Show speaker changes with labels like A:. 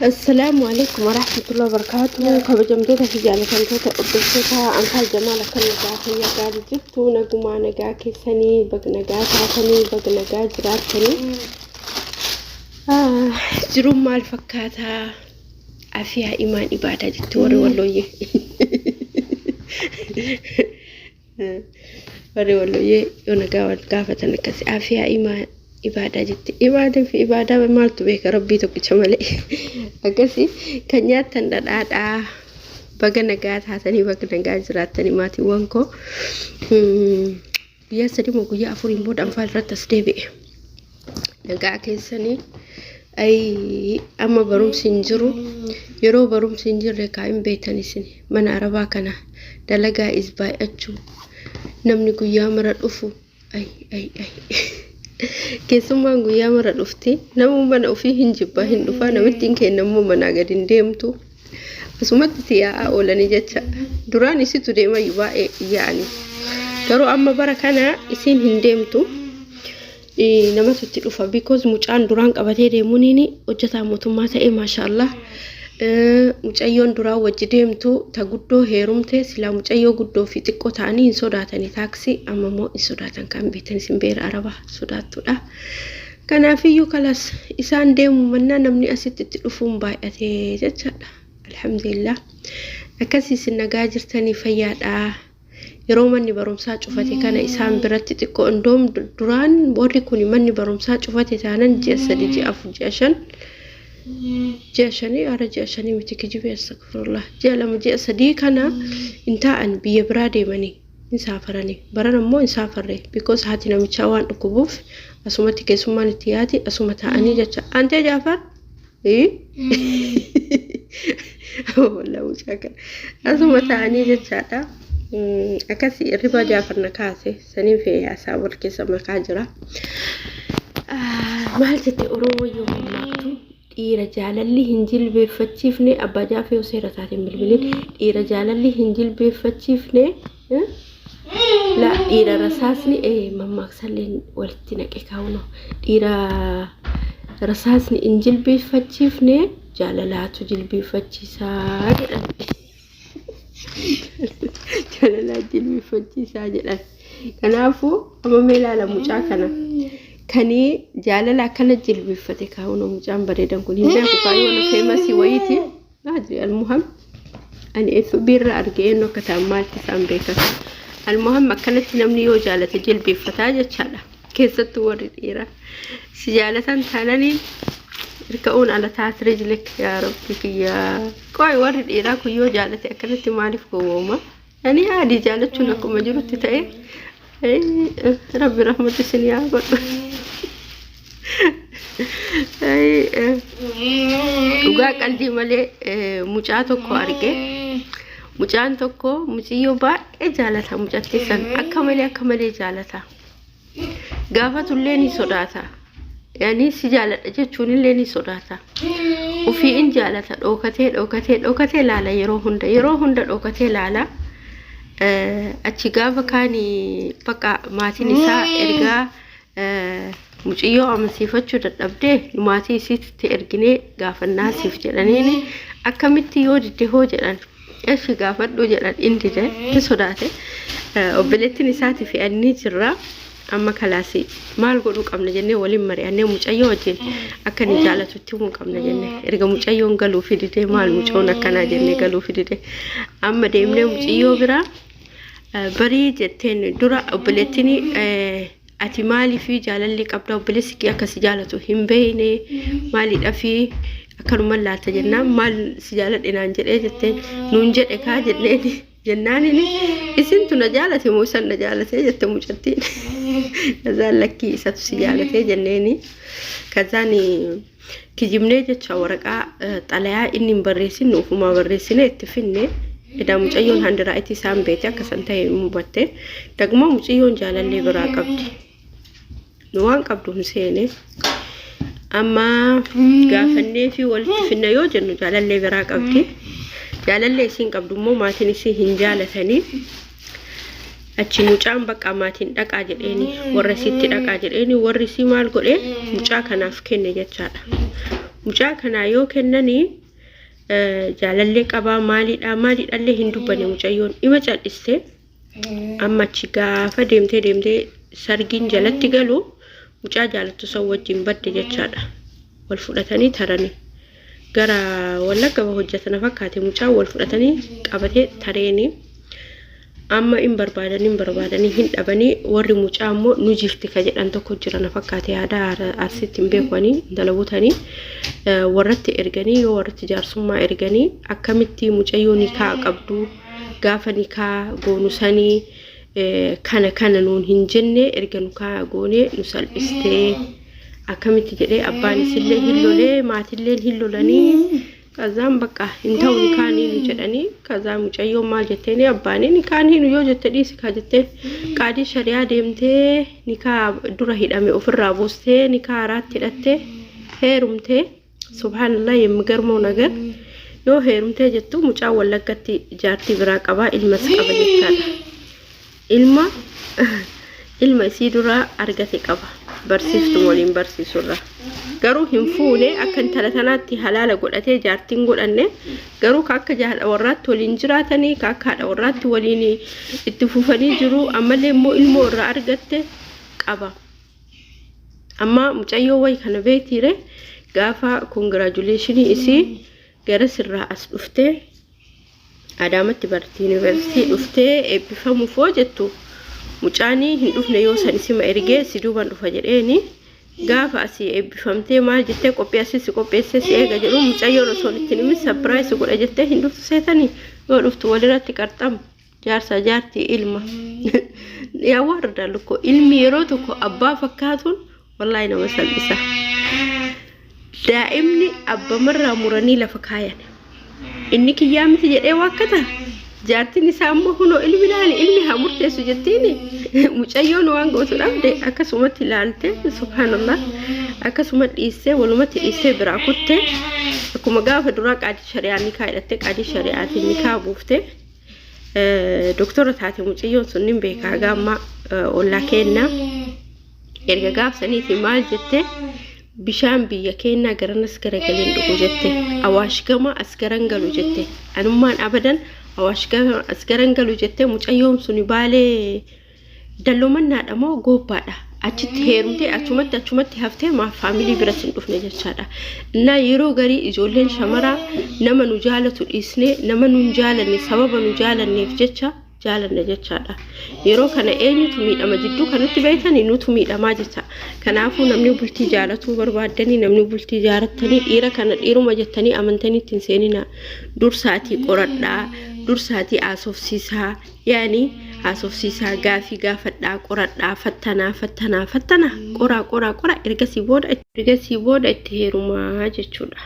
A: السلام عليكم ورحمة الله وبركاته. كبجمدوتا في جالة كنتوتا أبدلتوتا أنفال جمالة كنجا هي قاعدة جبتو نقوما نقاكي سني بقنقا تاتني بقنقا جراتني جروم مال فكاتا عافية إيمان إبادة جتوري والله وري والله يونقا والقافة نكسي عافية إيمان إبادة جت إبادة في إبادة مالتو بيك ربي توكي مالي أكسي كنيات تنداد بغنغات حسني بغنغات جراتني ماتي وانكو يا سدي مغو يا افورين بود انفال رتس ديبي نغا كيسني أي أما بروم سنجرو يرو بروم سنجر كايم بيتاني سني من عربا كنا دلغا إزباي أجو نمني قيا مرد أفو أي keessumaan guyyaa mara dhufti namu mana ofii hin jibba hin dhufa namittiin kennamu mana gadin deemtu asumatti tiyaa oolani jecha duraan isitu deema baay'ee yaani garuu amma bara kana isin hin deemtu namatu itti dhufa because mucaan duraan qabatee deemuuniini hojjetaa mootummaa ta'e maashaallah mucayyoon duraa wajji deemtu ta guddoo heerumte sila mucayyoo guddoo fi xiqqoo ta'anii hin sodaatani taaksi amma moo hin sodaatan kan beetan isin beera araba sodaatudha kanaafiyyuu kalas isaan deemu manna namni asitti itti dhufuun baay'ate jechaadha alhamdulillah akkasii isin nagaa jirtanii fayyaadha yeroo manni barumsaa cufate kana isaan biratti xiqqoo indoom duraan warri kun manni barumsaa cufate taanan ji'a 3 ji'a 4 ji'a 5 جاشني أرى جاشني متكجبي استغفر الله جالم جاء صديقنا انت أن بيبرادي مني نسافرني برنا مو نسافر because هاتنا متشاوان أكوبوف أسمتي كسمان تياتي أسمتها أني جت أنت جعفر إيه والله مشاكل أسمتها أني جت هذا أكاسي الربا جعفر نكاسي سنين في أسابر كيسة مكاجرة ما هل تتي أرومي يوم مكتوب رجال اللي هنجيل بفتشيفني أبا جافي وسيرتات بالبلين رجال اللي هنجيل بفتشيفني لا رساسني ماما سلين ولتنا كيكاونو رساسني إنجيل بفتشيفني جالالات جيل بفتشيسا جالالات جيل بفتشيسا جلال كنافو أما ميلا لمجاكنا كني جاللا كان جلبي فتكا ونمجان بريدان كل هنا كاي وانا فيماسي ويتي ما ادري المهم اني اثبير ارجينو كتامال تسام بيكا المهم كانت نمني وجاله جلبي فتاجه تشالا كيست ورد ايرا سجاله ثانني ركعون على تحت رجلك يا ربي يا كاي ورد ايرا كيو جاله كانت مالف كوما يعني عادي جالتو لكم مجرد تاي ربي رحمته سنيا uga qaldi male mucaa tokko arge mucaan tokko muciyyoo baay'ee jaalata mucatti san akka malee jaalata gaafatullee ni sodaata yani si jaalata jechuun illee ni sodaata ofii in jaalata dhokatee laala yeroo hunda dhokatee laala achi gaafa kaani baqa maatiin isaa ergaa muciyyoo amansiifachuu dadhabdee maatii isiitti erginee gaafannaasiif jedhaniini akkamitti yoo didde hoo jedhan eeshi gaafadhu jedhan indide ni sodaate obboleettiin isaati fe'anii jirra amma kalaasi maal godhuu qabna jennee waliin mari'annee mucayyoo wajjin akka ni jaalatutti himuu qabna jennee erga mucayyoon galuu fidide maal mucoon akkanaa jennee galuu fidide amma deemnee muciyyoo biraa barii jetteen dura obboleettiin ati maali fi jaalalli qabda obboleessi kee akkasi jaalatu hin beeyne maali dhafi akkanuma laata jennaan maal si jaaladhinaan jedhee jetteen nuun jedhe kaa jedheeni jennaanini isintu na jaalate moo isan na jaalate jette mucattiin kazaan lakki isatu si jaalate jenneeni kazaan kijibnee jecha waraqaa xalayaa inni barreessin ufuma barreessine itti finne ida mucayyoon handira itti isaan beete akkasan ta'e mubatte dagma mucayyoon jaalallee biraa qabdi nuwaan qabdu hinseene amma gaafannee fi walitti finna yoo jennu jaalallee biraa qabdi jaalallee isin qabdu immoo maatiin isin hin jaalatanii achi mucaan baqa maatiin dhaqaa jedheeni warra sitti dhaqaa jedheeni warri si maal godhe mucaa kanaaf kenne jechaadha mucaa kana yoo kennani jaalallee qabaa maaliidhallee hin dubbanne mucayyoon ima cal'iste amma achi gaafa deemtee sargiin jalatti galu mucaa jaalattu san wajjin badde jechaadha. Wal fudhatanii taranii gara wallagga hojjetana fakkaate mucaa wal fudhatanii qabatee tareeni amma in barbaadanii hin dhabanii warri mucaa ammoo nu jifti ka jedhan tokko jira na fakkaate aadaa arsitti hin beekanii dalabutanii warratti erganii yoo warratti jaarsummaa erganii akkamitti mucayyoo nikaa qabdu gaafa nikaa goonusanii kana nuun hin jenne erga nukaa goonee nu salphistee akkamitti jedhee abbaan isillee hillolee maatilleen hillolanii kazaan bakka hin ta'u nikaanii nu jedhanii kazaa mucayyoo maal jetteeni abbaanii nikaanii nu yoo jette dhiisi ka jetteen qaadii shari'aa deemtee nikaa dura hidhame ofirraa buustee nikaa haraatti hidhattee heerumtee subhaanallah yemmigarmoo nagar yoo heerumtee jettu mucaa wallaggatti jaartii biraa qabaa ilmas qaba jechaadha. Ilma isii dura argate qaba barsiiftu waliin barsiisurra garuu hin fuune akka intala tanaatti halaala godhatee jaartiin godhanne garuu akka jaala warraatti waliin jiraatanii akka haadha warraatti waliin itti fufanii jiru ammallee immoo ilmoo irraa argatte qaba. Amma mucayyoo way kana beektiire gaafa congratulationii isii gara sirraa as dhuftee Adaamatti bartii yuunivarsiitii dhuftee eebbifamuuf jettu mucaanii hin dhufne yoo san isima ergee si duuban dhufa jedheeni gaafa asii eebbifamtee maal jettee qopheessee si eega jedhu mucayyoon osoo itti nimi surprise godha jettee hin dhuftu seetanii yoo dhuftu walirratti qarxam jaarsa jaartii ilma yaa warda lukko ilmi yeroo tokko abbaa fakkaatuun wallahi nama salphisa. Daa'imni abbamarraa muranii lafa kaayan inni kiyyaa miti jedhee waakkata jaartiin isaa ammoo hunoo ilmi laali ilmi haa murteessu jettiini mucayyoon waan gootu dhabde akkasumatti ilaalte subhaanallah akkasuma dhiissee walumatti dhiissee biraa kutte akkuma gaafa duraa qaadii shari'aa nikaa hidhatte qaadii shari'aatiin nikaa buufte doktora taate mucayyoon sun nin beekaa gaamma ollaa kennaa erga gaafsaniiti maal jette bishaan biyya kennaa garanas garagaleen dhugu jette awaash gama as garan galu jette anummaan abadan awaash gama as garan galu jette mucayyoon suni baalee dalloomannaadha moo goobbaadha achitti heerumtee achumatti haftee maa faamilii biratti hin dhufne jechaadha. Innaa yeroo garii ijoolleen shamaraa nama nu jaalatu dhiisnee nama nu hin jaalanne sababa nu jaalanneef jecha jaalanne jechaadha. Yeroo kana eenyutu miidhama jidduu kanatti beeytanii nutu miidhamaa jecha. Kanaafuu namni bultii jaalatuu barbaadanii namni bultii jaarattanii dhiira kana dhiiruma jettanii amantanii ittiin seenina dursaatii qoradhaa dursaatii asoofsiisaa yaani asoofsiisaa gaafii gaafadhaa qoradhaa fattanaa qoraa ergasii booda itti heerumaa jechuudha.